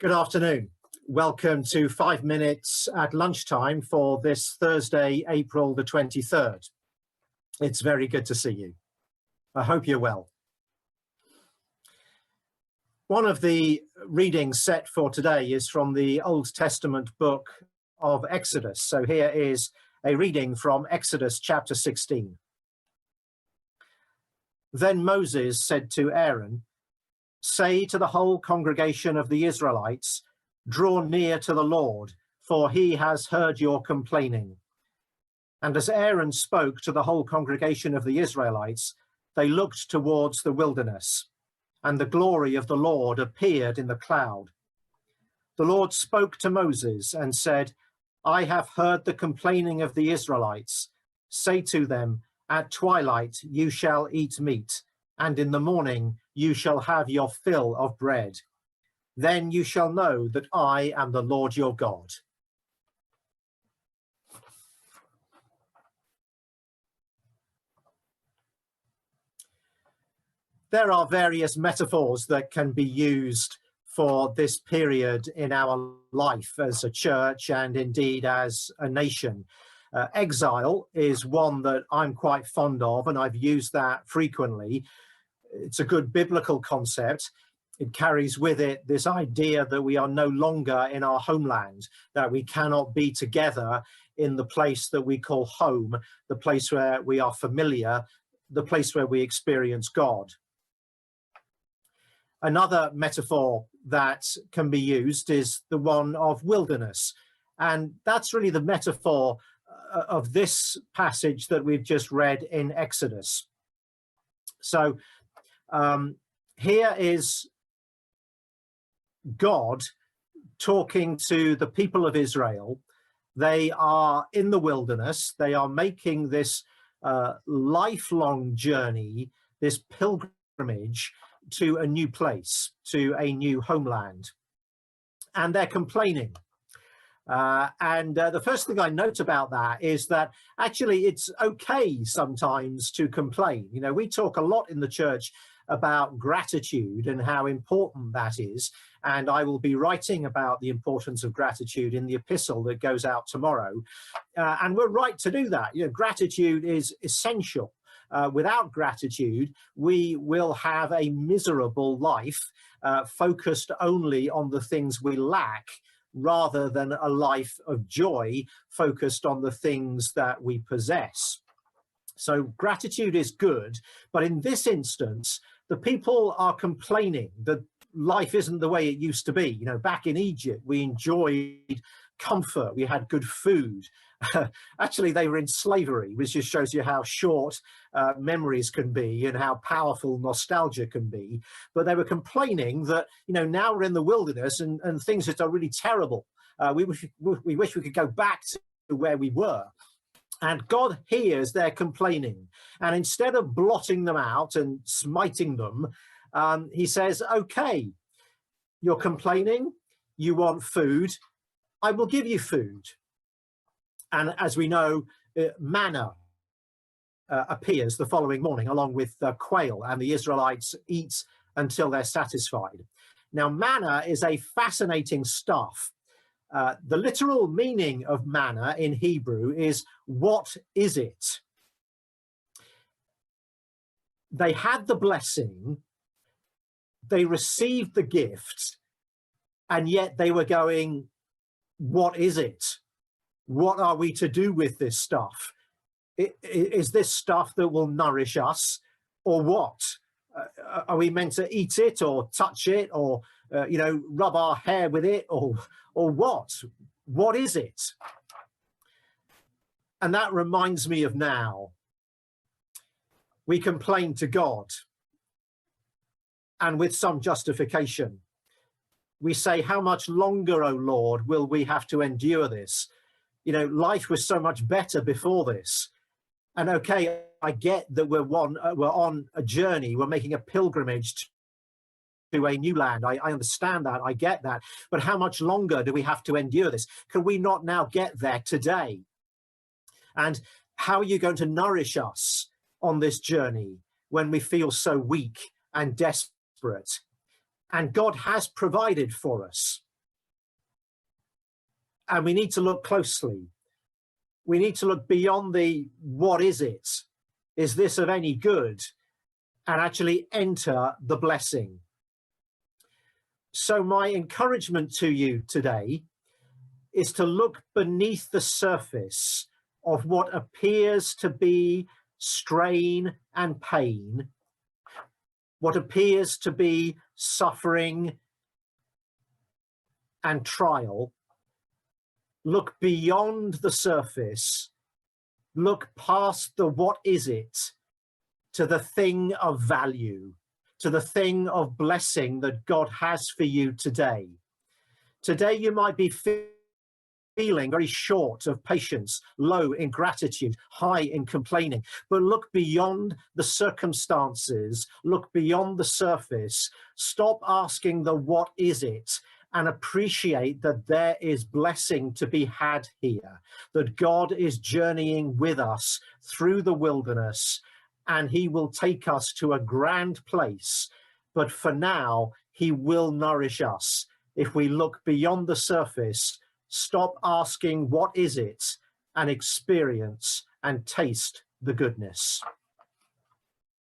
Good afternoon. Welcome to 5 minutes at lunchtime for this Thursday, April the 23rd. It's very good to see you. I hope you're well. One of the readings set for today is from the Old Testament book of Exodus. So here is a reading from Exodus chapter 16. Then Moses said to Aaron, "Say to the whole congregation of the Israelites, draw near to the Lord, for he has heard your complaining." And as Aaron spoke to the whole congregation of the Israelites, they looked towards the wilderness, and the glory of the Lord appeared in the cloud. The Lord spoke to Moses and said, "I have heard the complaining of the Israelites. Say to them, at twilight you shall eat meat, and in the morning you shall have your fill of bread. Then you shall know that I am the Lord your God." There are various metaphors that can be used for this period in our life as a church and indeed as a nation. Exile is one that I'm quite fond of, and I've used that frequently. It's a good biblical concept. It carries with it this idea that we are no longer in our homeland, that we cannot be together in the place that we call home, the place where we are familiar, the place where we experience God. Another metaphor that can be used is the one of wilderness. And that's really the metaphor of this passage that we've just read in Exodus. So here is God talking to the people of Israel. They are in the wilderness. They are making this lifelong journey, this pilgrimage to a new place, to a new homeland. And they're complaining. The first thing I note about that is that actually it's okay sometimes to complain. You know, we talk a lot in the church about gratitude and how important that is. And I will be writing about the importance of gratitude in the epistle that goes out tomorrow. And we're right to do that. You know, gratitude is essential. Without gratitude, we will have a miserable life focused only on the things we lack, rather than a life of joy focused on the things that we possess. So gratitude is good, but in this instance, the people are complaining that life isn't the way it used to be. You know, back in Egypt, we enjoyed comfort, we had good food. Actually, they were in slavery, which just shows you how short memories can be and how powerful nostalgia can be. But they were complaining that, you know, now we're in the wilderness and things are really terrible. We wish we could go back to where we were. And God hears their complaining. And instead of blotting them out and smiting them, he says, "Okay, you're complaining, you want food, I will give you food." And as we know, manna appears the following morning along with quail, and the Israelites eat until they're satisfied. Now, manna is a fascinating stuff. The literal meaning of manna in Hebrew is, "What is it?" They had the blessing, they received the gift, and yet they were going, "What is it? What are we to do with this stuff? Is this stuff that will nourish us, or what? Are we meant to eat it or touch it or, you know, rub our hair with it or what? What is it?" And that reminds me of now. We complain to God, and with some justification. We say, "How much longer, O Lord, will we have to endure this? You know, life was so much better before this." And okay, I get that we're on a journey, we're making a pilgrimage to a new land. I understand that, I get that. But how much longer do we have to endure this? Can we not now get there today? And how are you going to nourish us on this journey when we feel so weak and desperate? And God has provided for us. And we need to look closely. We need to look beyond the what is it? Is this of any good? And actually enter the blessing. So my encouragement to you today is to look beneath the surface of what appears to be strain and pain, what appears to be suffering and trial. Look beyond the surface, look past the what is it, to the thing of value, to the thing of blessing that God has for you today. Today you might be feeling very short of patience, low in gratitude, high in complaining, but look beyond the circumstances, look beyond the surface, stop asking the what is it, and appreciate that there is blessing to be had here, that God is journeying with us through the wilderness, and he will take us to a grand place. But for now, he will nourish us. If we look beyond the surface, stop asking what is it, and experience and taste the goodness.